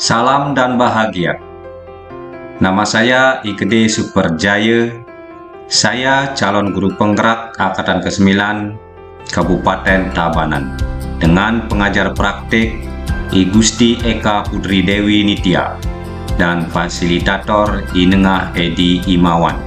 Salam dan bahagia. Nama saya Ikede Superjaya. Saya calon guru penggerak Angkatan ke-9 Kabupaten Tabanan dengan pengajar praktik I Gusti Eka Putri Dewi Nitya dan fasilitator I Nengah Edi Imawan.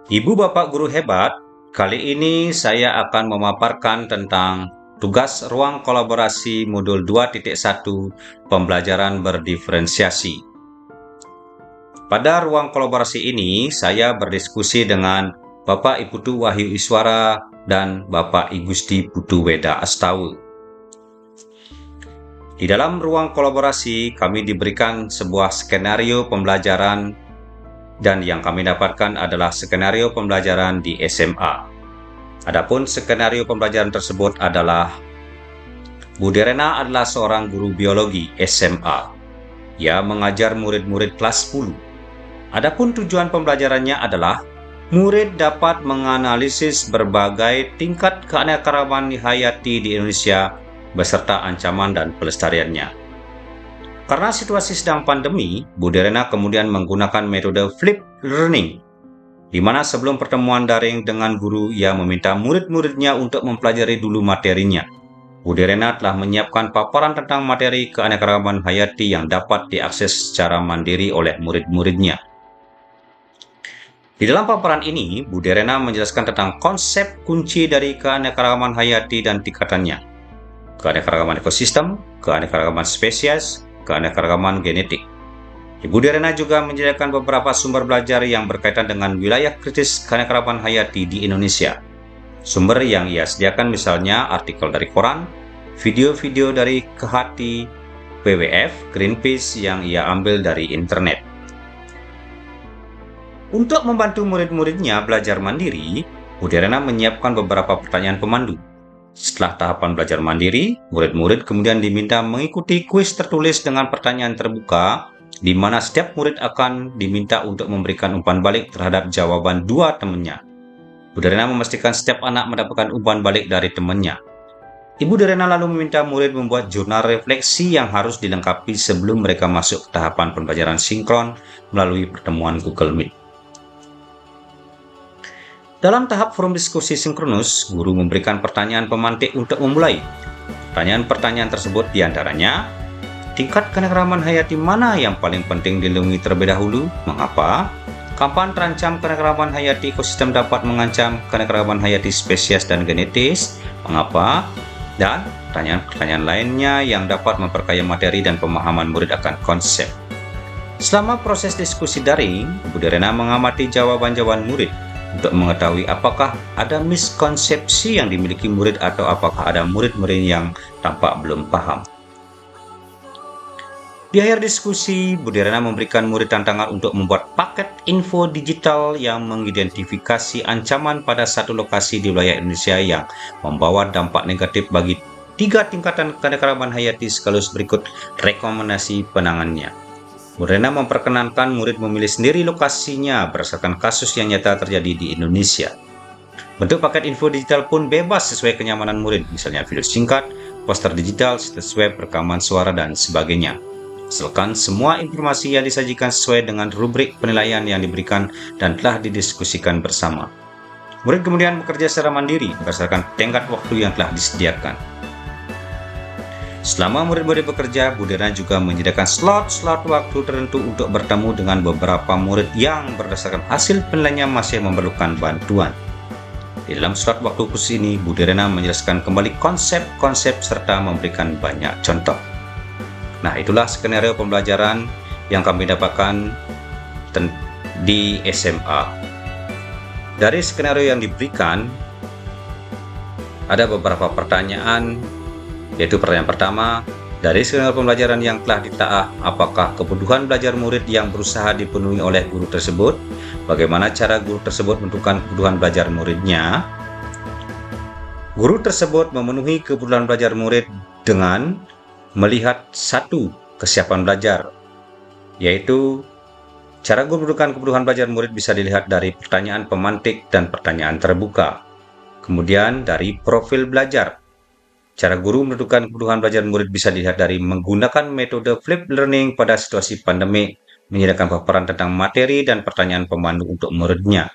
Ibu Bapak guru hebat, kali ini saya akan memaparkan tentang tugas ruang kolaborasi modul 2.1 pembelajaran berdiferensiasi. Pada ruang kolaborasi ini, saya berdiskusi dengan Bapak I Putu Wahyu Iswara dan Bapak I Gusti Putu Weda Astawa. Di dalam ruang kolaborasi, kami diberikan sebuah skenario pembelajaran dan yang kami dapatkan adalah skenario pembelajaran di SMA. Adapun skenario pembelajaran tersebut adalah Bu Derena adalah seorang guru biologi SMA. Ia mengajar murid-murid kelas 10. Adapun tujuan pembelajarannya adalah murid dapat menganalisis berbagai tingkat keanekaragaman hayati di Indonesia beserta ancaman dan pelestariannya. Karena situasi sedang pandemi, Bu Derena kemudian menggunakan metode flip learning, di mana sebelum pertemuan daring dengan guru, ia meminta murid-muridnya untuk mempelajari dulu materinya. Bu Derena telah menyiapkan paparan tentang materi keanekaragaman hayati yang dapat diakses secara mandiri oleh murid-muridnya. Di dalam paparan ini, Bu Derena menjelaskan tentang konsep kunci dari keanekaragaman hayati dan tingkatannya. Keanekaragaman ekosistem, keanekaragaman spesies, keanekaragaman genetik. Ibu Derena juga menyediakan beberapa sumber belajar yang berkaitan dengan wilayah kritis keanekaragaman hayati di Indonesia. Sumber yang ia sediakan misalnya artikel dari koran, video-video dari Kehati, WWF, Greenpeace yang ia ambil dari internet. Untuk membantu murid-muridnya belajar mandiri, Bu Derena menyiapkan beberapa pertanyaan pemandu. Setelah tahapan belajar mandiri, murid-murid kemudian diminta mengikuti kuis tertulis dengan pertanyaan terbuka, di mana setiap murid akan diminta untuk memberikan umpan balik terhadap jawaban dua temannya. Bu Derena memastikan setiap anak mendapatkan umpan balik dari temannya. Ibu Derena lalu meminta murid membuat jurnal refleksi yang harus dilengkapi sebelum mereka masuk ke tahapan pembelajaran sinkron melalui pertemuan Google Meet. Dalam tahap forum diskusi sinkronus, guru memberikan pertanyaan pemantik untuk memulai. Pertanyaan-pertanyaan tersebut diantaranya, tingkat keanekaragaman hayati mana yang paling penting dilindungi terlebih dahulu? Mengapa? Kapan terancam keanekaragaman hayati ekosistem dapat mengancam keanekaragaman hayati spesies dan genetis? Mengapa? Dan pertanyaan-pertanyaan lainnya yang dapat memperkaya materi dan pemahaman murid akan konsep. Selama proses diskusi daring, Bu Derena mengamati jawaban-jawaban murid untuk mengetahui apakah ada miskonsepsi yang dimiliki murid atau apakah ada murid-murid yang tampak belum paham. Di akhir diskusi, Bu Derena memberikan murid tantangan untuk membuat paket info digital yang mengidentifikasi ancaman pada satu lokasi di wilayah Indonesia yang membawa dampak negatif bagi 3 tingkatan keanekaragaman hayati sekaligus berikut rekomendasi penanganannya. Bu Derena memperkenankan murid memilih sendiri lokasinya berdasarkan kasus yang nyata terjadi di Indonesia. Bentuk paket info digital pun bebas sesuai kenyamanan murid, misalnya video singkat, poster digital, situs web, rekaman suara, dan sebagainya. Asalkan semua informasi yang disajikan sesuai dengan rubrik penilaian yang diberikan dan telah didiskusikan bersama. Murid kemudian bekerja secara mandiri berdasarkan tenggat waktu yang telah disediakan. Selama murid-murid bekerja, Bu Derena juga menyediakan slot-slot waktu tertentu untuk bertemu dengan beberapa murid yang berdasarkan hasil penilaiannya masih memerlukan bantuan. Di dalam slot waktu khusus ini, Bu Derena menjelaskan kembali konsep-konsep serta memberikan banyak contoh. Nah, itulah skenario pembelajaran yang kami dapatkan di SMA. Dari skenario yang diberikan, ada beberapa pertanyaan, yaitu pertanyaan pertama, dari skenario pembelajaran yang telah ditelaah, apakah kebutuhan belajar murid yang berusaha dipenuhi oleh guru tersebut? Bagaimana cara guru tersebut menentukan kebutuhan belajar muridnya? Guru tersebut memenuhi kebutuhan belajar murid dengan melihat satu, kesiapan belajar, yaitu cara guru menentukan kebutuhan belajar murid bisa dilihat dari pertanyaan pemantik dan pertanyaan terbuka. Kemudian dari profil belajar. Cara guru menentukan kebutuhan belajar murid bisa dilihat dari menggunakan metode flipped learning pada situasi pandemik, menyediakan paparan tentang materi dan pertanyaan pemandu untuk muridnya.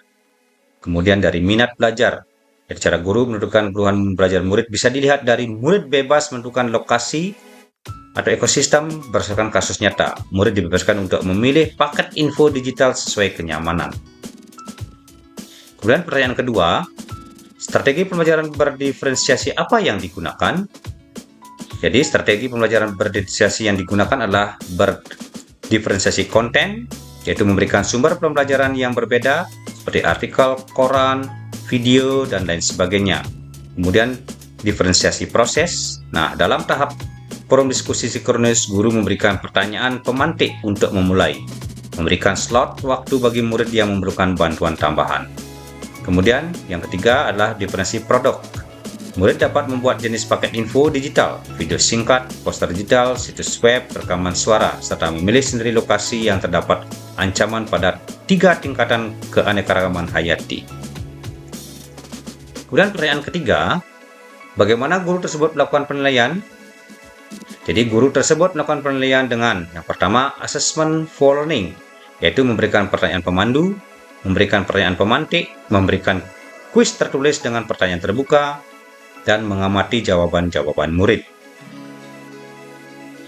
Kemudian dari minat belajar. Jadi cara guru menentukan kebutuhan belajar murid bisa dilihat dari murid bebas menentukan lokasi atau ekosistem berdasarkan kasus nyata. Murid dibebaskan untuk memilih paket info digital sesuai kenyamanan. Kemudian pertanyaan kedua, strategi pembelajaran berdiferensiasi apa yang digunakan? Jadi strategi pembelajaran berdiferensiasi yang digunakan adalah berdiferensiasi konten, yaitu memberikan sumber pembelajaran yang berbeda seperti artikel, koran, video, dan lain sebagainya. Kemudian diferensiasi proses. Nah, dalam tahap forum diskusi sinkronus, guru memberikan pertanyaan pemantik untuk memulai, memberikan slot waktu bagi murid yang memerlukan bantuan tambahan. Kemudian yang ketiga adalah diferensiasi produk. Murid dapat membuat jenis paket info digital, video singkat, poster digital, situs web, rekaman suara, serta memilih sendiri lokasi yang terdapat ancaman pada 3 tingkatan keanekaragaman hayati. Kemudian pertanyaan ketiga, bagaimana guru tersebut melakukan penilaian? Jadi guru tersebut melakukan penilaian dengan yang pertama, assessment for learning, yaitu memberikan pertanyaan pemandu, memberikan pertanyaan pemantik, memberikan kuis tertulis dengan pertanyaan terbuka, dan mengamati jawaban-jawaban murid.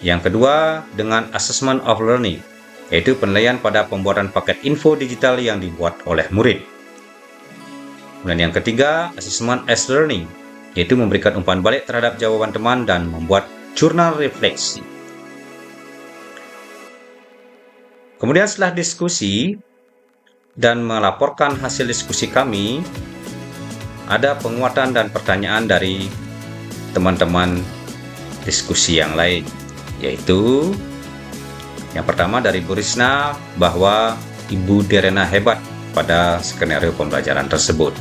Yang kedua, dengan assessment of learning, yaitu penilaian pada pembuatan paket info digital yang dibuat oleh murid. Dan yang ketiga, assessment as learning, yaitu memberikan umpan balik terhadap jawaban teman dan membuat jurnal refleksi. Kemudian setelah diskusi dan melaporkan hasil diskusi kami, ada penguatan dan pertanyaan dari teman-teman diskusi yang lain, yaitu yang pertama dari Bu Risna bahwa Ibu Derena hebat pada skenario pembelajaran tersebut.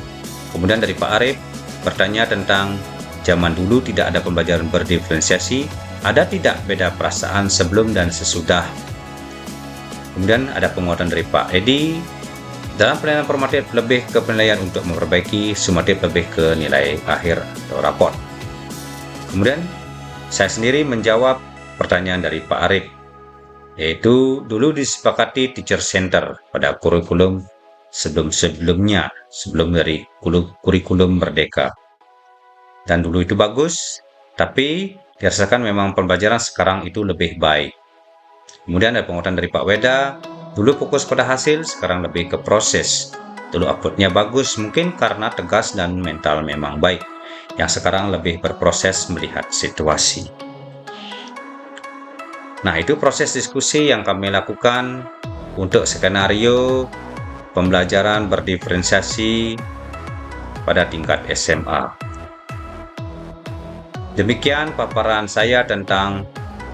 Kemudian dari Pak Arif bertanya tentang zaman dulu tidak ada pembelajaran berdiferensiasi, ada tidak beda perasaan sebelum dan sesudah? Kemudian ada penguatan dari Pak Edi, dalam penilaian formatif lebih ke penilaian untuk memperbaiki, sumatif lebih ke nilai akhir atau raport. Kemudian saya sendiri menjawab pertanyaan dari Pak Arif, yaitu dulu disepakati teacher center pada kurikulum sebelum-sebelumnya, sebelum dari kurikulum Merdeka. Dan dulu itu bagus, tapi dirasakan memang pembelajaran sekarang itu lebih baik. Kemudian ada penguatan dari Pak Weda, dulu fokus pada hasil, sekarang lebih ke proses. Dulu outputnya bagus, mungkin karena tegas dan mental memang baik. Yang sekarang lebih berproses melihat situasi. Nah, itu proses diskusi yang kami lakukan untuk skenario pembelajaran berdiferensiasi pada tingkat SMA. Demikian paparan saya tentang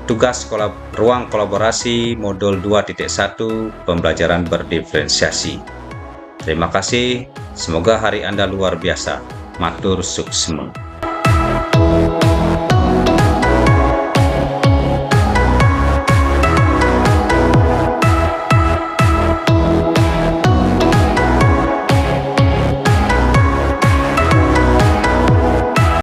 tugas ruang kolaborasi modul 2.1 pembelajaran berdiferensiasi. Terima kasih, semoga hari Anda luar biasa. Matur suksma.